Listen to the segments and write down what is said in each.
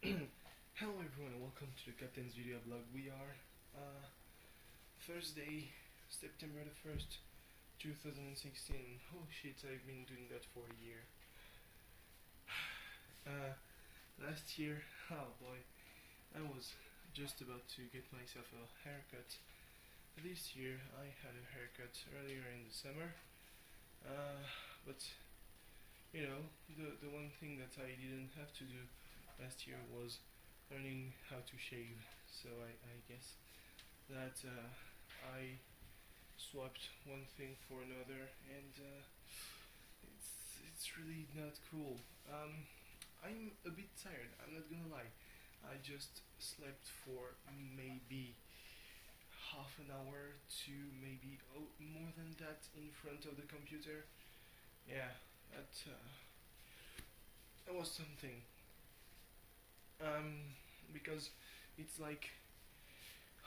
Hello everyone and welcome to the Captain's video blog. We are Thursday, September the 1st, 2016. Oh shit, I've been doing that for a year. Last year, oh boy, I was just about to get myself a haircut. This year I had a haircut earlier in the summer, but you know, the one thing that I didn't have to do last year was learning how to shave. So I guess that I swapped one thing for another, and it's really not cool. I'm a bit tired. I'm not gonna lie. I just slept for maybe half an hour to maybe more than that in front of the computer. Yeah, that was something. Because it's like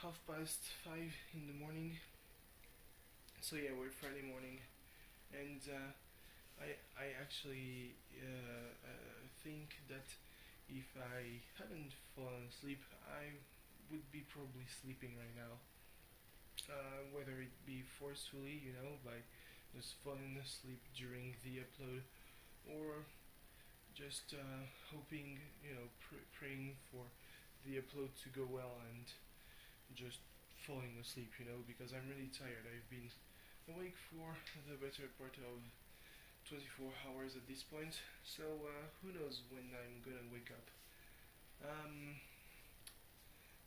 5:30 in the morning. So yeah, we're Friday morning, and I actually think that if I hadn't fallen asleep, I would be probably sleeping right now. Whether it be forcefully, by just falling asleep during the upload, or just hoping, praying for the upload to go well and just falling asleep, because I'm really tired. I've been awake for the better part of 24 hours at this point, so who knows when I'm gonna wake up.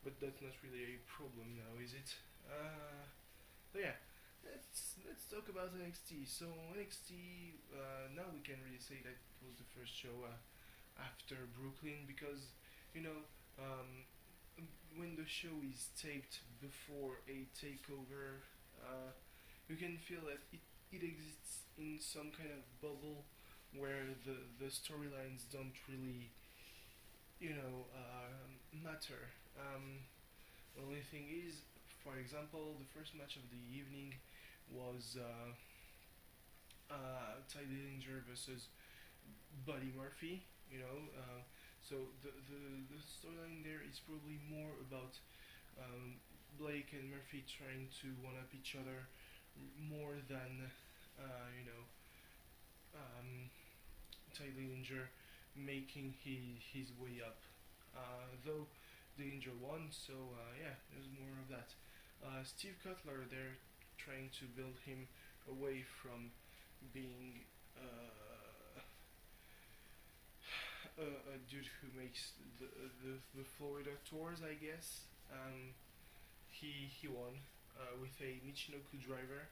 But that's not really a problem now, is it? But yeah, let's talk about NXT. So NXT, now we can really say that it was the first show after Brooklyn, because you know um, when the show is taped before a takeover, you can feel that it exists in some kind of bubble where the storylines don't really matter. The only thing is, for example, the first match of the evening was Ty Dillinger versus Buddy Murphy. So the storyline there is probably more about Blake and Murphy trying to one up each other more than Ty Dillinger making his way up. Though Dillinger won, so yeah, there's more of that. Steve Cutler, they're trying to build him away from being a dude who makes the Florida tours, I guess. He won with a Michinoku driver,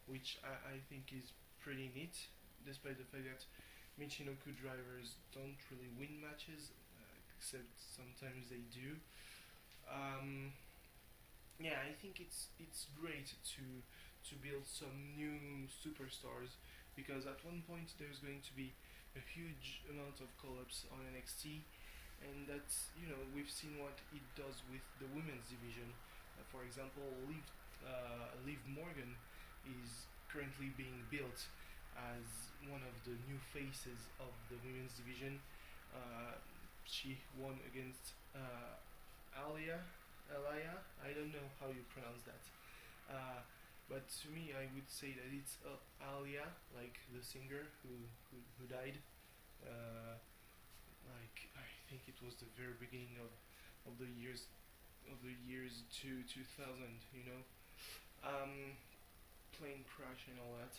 which I think is pretty neat, despite the fact that Michinoku drivers don't really win matches, except sometimes they do. Yeah, I think it's great to build some new superstars, because at one point there's going to be a huge amount of call-ups on NXT, and that's we've seen what it does with the women's division. For example, Liv Morgan is currently being built as one of the new faces of the women's division. She won against Aliyah. I don't know how you pronounce that. But to me, I would say that it's Aliyah, like the singer who died. Like I think it was the very beginning of the years to 2000. Plane crash and all that.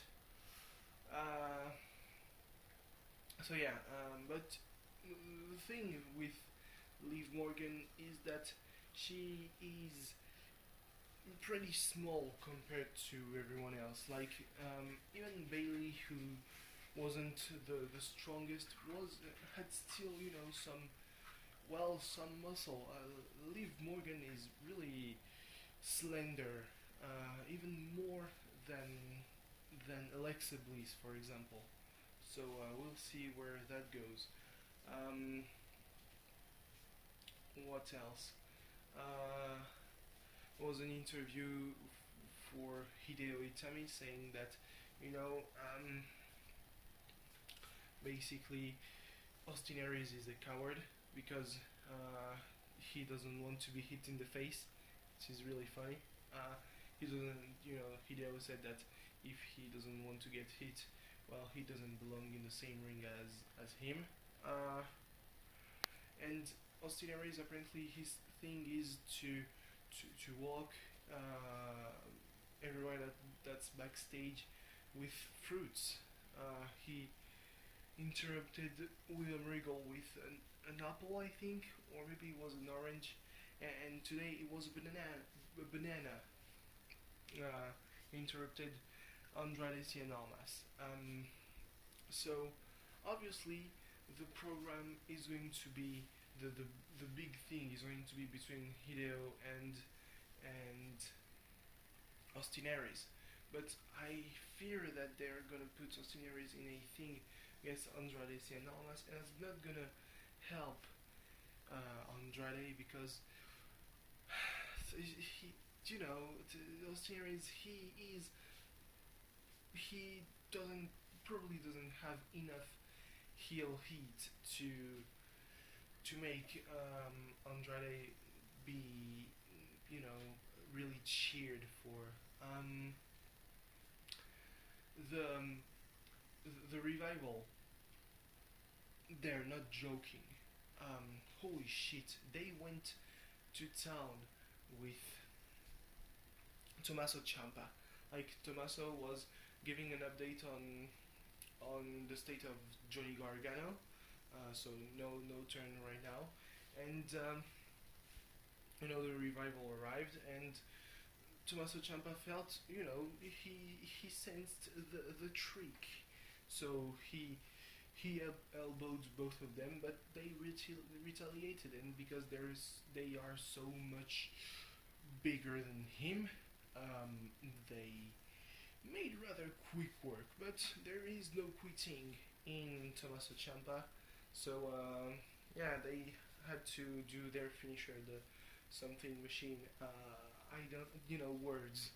So yeah, but the thing with Liv Morgan is that she is pretty small compared to everyone else. Like even Bailey, who wasn't the strongest, had still some muscle. Liv Morgan is really slender, even more than Alexa Bliss, for example. So we'll see where that goes. What else? Was an interview for Hideo Itami saying that basically Austin Aries is a coward, because he doesn't want to be hit in the face, which is really funny. He doesn't, Hideo said that if he doesn't want to get hit, well, he doesn't belong in the same ring as him. And Austin Aries, apparently his thing is to walk everywhere that's backstage with fruits. He interrupted William Regal with an apple, I think, or maybe it was an orange, and today it was a banana. Interrupted Andrade Cien Almas. So obviously the program is going to be the big thing is going to be between Hideo and Austin Aries. But I fear that they're gonna put Austin Aries in a thing against Andrade Cien Almas, and it's not gonna help Andrade because he, Austin Aries, he probably doesn't have enough heel heat to make Andrade be, really cheered for. The revival, they're not joking. Holy shit, they went to town with Tommaso Ciampa. Like, Tommaso was giving an update on the state of Johnny Gargano, so no turn right now, and the revival arrived, and Tommaso Ciampa felt, he sensed the trick, so he elbowed both of them, but they retaliated, and because they are so much bigger than him, they made rather quick work, but there is no quitting in Tommaso Ciampa, so they had to do their finisher, the something machine. I don't, words.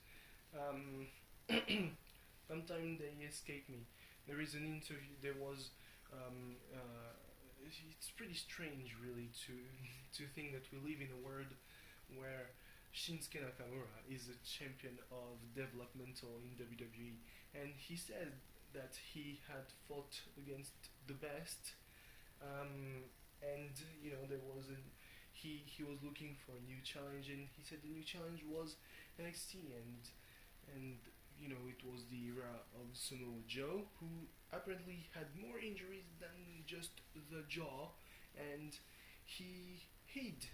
Sometimes they escape me. There is an interview. There was. It's pretty strange, really, to think that we live in a world where Shinsuke Nakamura is a champion of developmental in WWE, and he said that he had fought against the best, and there was he was looking for a new challenge, and he said the new challenge was NXT, and it was the era of Samoa Joe, who apparently had more injuries than just the jaw, and he hid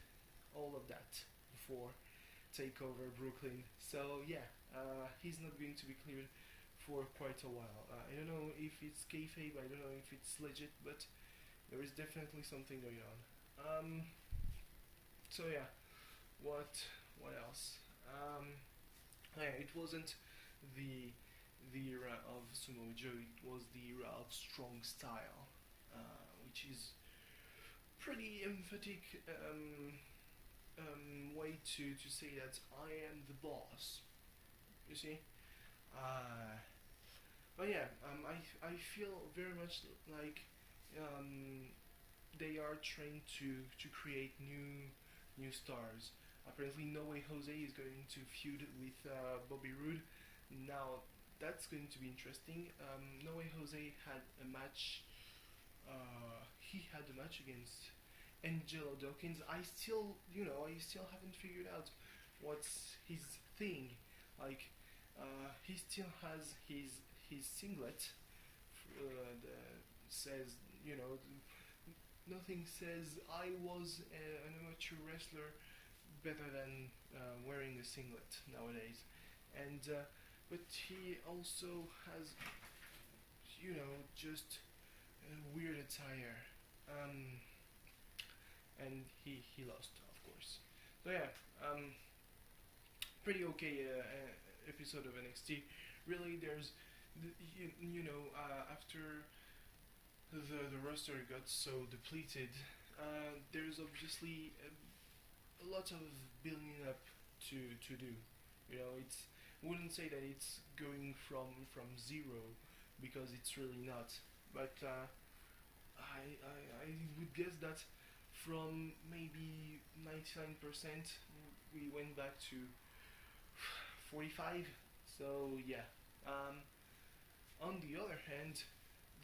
all of that before Takeover Brooklyn. So yeah, he's not going to be cleared for quite a while. I don't know if it's kayfabe, I don't know if it's legit, but there is definitely something going on. So yeah, what else? It wasn't the era of Samoa Joe, it was the era of strong style, which is pretty emphatic way to say that I am the boss. You see? But yeah, I feel very much like they are trying to create new stars. Apparently, No Way Jose is going to feud with Bobby Roode. Now, that's going to be interesting. No Way Jose had a match. He had a match against Angelo Dawkins. I still haven't figured out what's his thing. Like, he still has his singlet that says, nothing says I was an amateur wrestler better than wearing a singlet nowadays. And but he also has, just a weird attire. And he lost, of course. So yeah, pretty okay episode of NXT. Really, there's, after the roster got so depleted, there's obviously a lot of building up to do. It's wouldn't say that it's going from zero, because it's really not. But I would guess that from maybe 99%, we went back to 45. So yeah. On the other hand,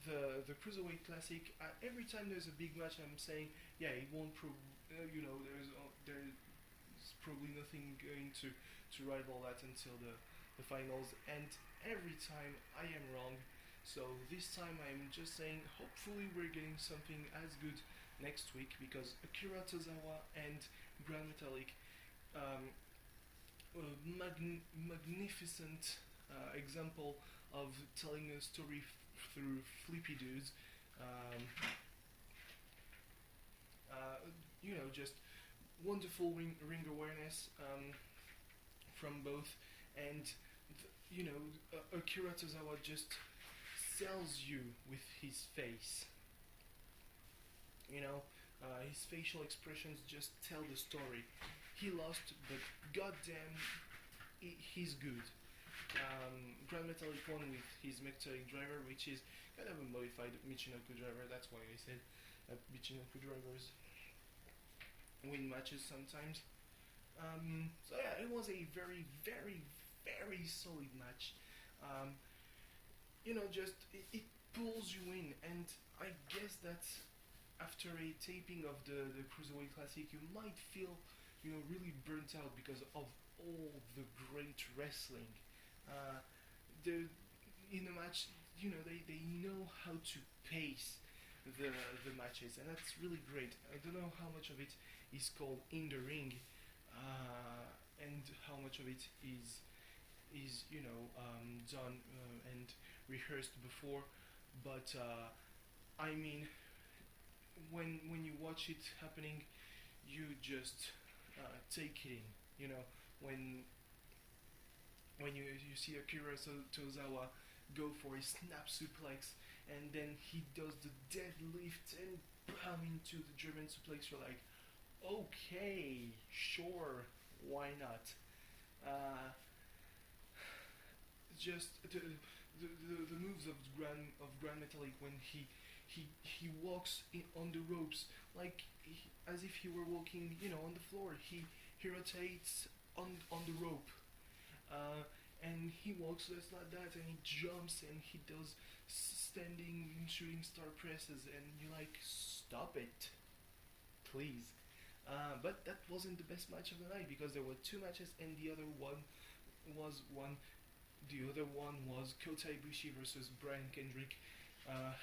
the Cruiserweight Classic, every time there's a big match, I'm saying, yeah, it won't there's probably nothing going to rival that until the finals, and every time I am wrong. So this time I'm just saying, hopefully we're getting something as good next week, because Akira Tozawa and Grand Metalik, um, magnificent example of telling a story through flippy dudes. Um, just wonderful ring awareness from both, and Akira Tozawa just sells you with his face. His facial expressions just tell the story. He lost, but goddamn, he's good. Grand Metalik won with his Metallic driver, which is kind of a modified Michinoku driver. That's why I said that Michinoku drivers win matches sometimes. So yeah, it was a very, very, very solid match. It pulls you in, and I guess that after a taping of the Cruiserweight Classic, you might feel, really burnt out because of all the great wrestling. In the match, they know how to pace the matches, and that's really great. I don't know how much of it is called in the ring, and how much of it is done and rehearsed before, but I mean, when you watch it happening, you just take it in. When you see Akira Tozawa go for a snap suplex, and then he does the deadlift and bam into the German suplex, you're like, okay, sure, why not? Just the moves of Grand Metalik, when he walks on the ropes, like as if he were walking, on the floor. He rotates on the rope, and he walks just like that, and he jumps, and he does standing shooting star presses, and you're like, stop it, please. But that wasn't the best match of the night, because there were two matches, and the other one was Kota Ibushi versus Brian Kendrick.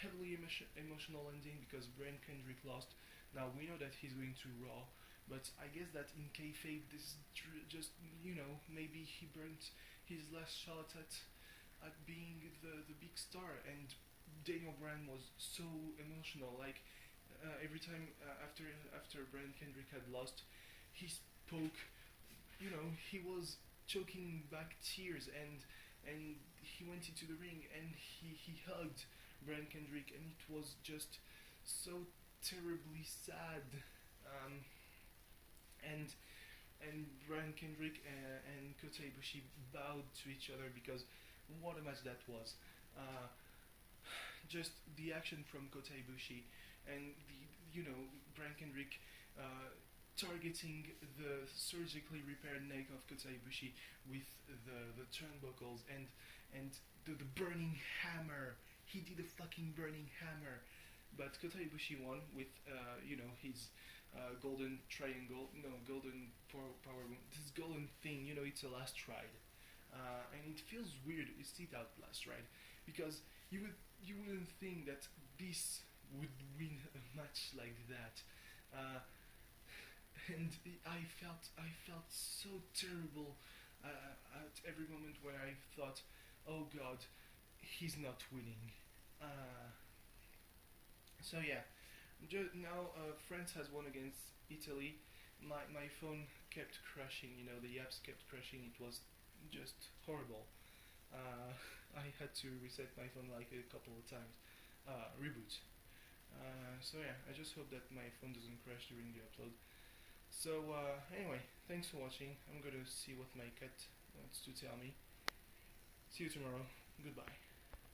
Heavily emotional ending, because Brian Kendrick lost. Now we know that he's going to Raw, but I guess that in kayfabe, this is just, maybe he burnt his last shot at being the big star, and Daniel Bryan was so emotional. Like every time after Brian Kendrick had lost, he spoke. He was choking back tears, and he went into the ring, and he hugged Brian Kendrick, and it was just so terribly sad. And Brian Kendrick and Kota Ibushi bowed to each other, because what a match that was. Just the action from Kota Ibushi, and Brian Kendrick targeting the surgically repaired neck of Kota Ibushi with the turnbuckles, and the burning hammer. He did a fucking burning hammer, but Kota Ibushi won with his golden triangle, golden power, this golden thing. It's a last ride, and it feels weird. You see that last ride, because you wouldn't think that this would win a match like that. And I felt so terrible at every moment where I thought, oh God, he's not winning. So yeah, now France has won against Italy. My phone kept crashing. The apps kept crashing. It was just horrible. I had to reset my phone like a couple of times. Reboot. So yeah, I just hope that my phone doesn't crash during the upload. So anyway, thanks for watching. I'm gonna see what my cat wants to tell me. See you tomorrow. Goodbye.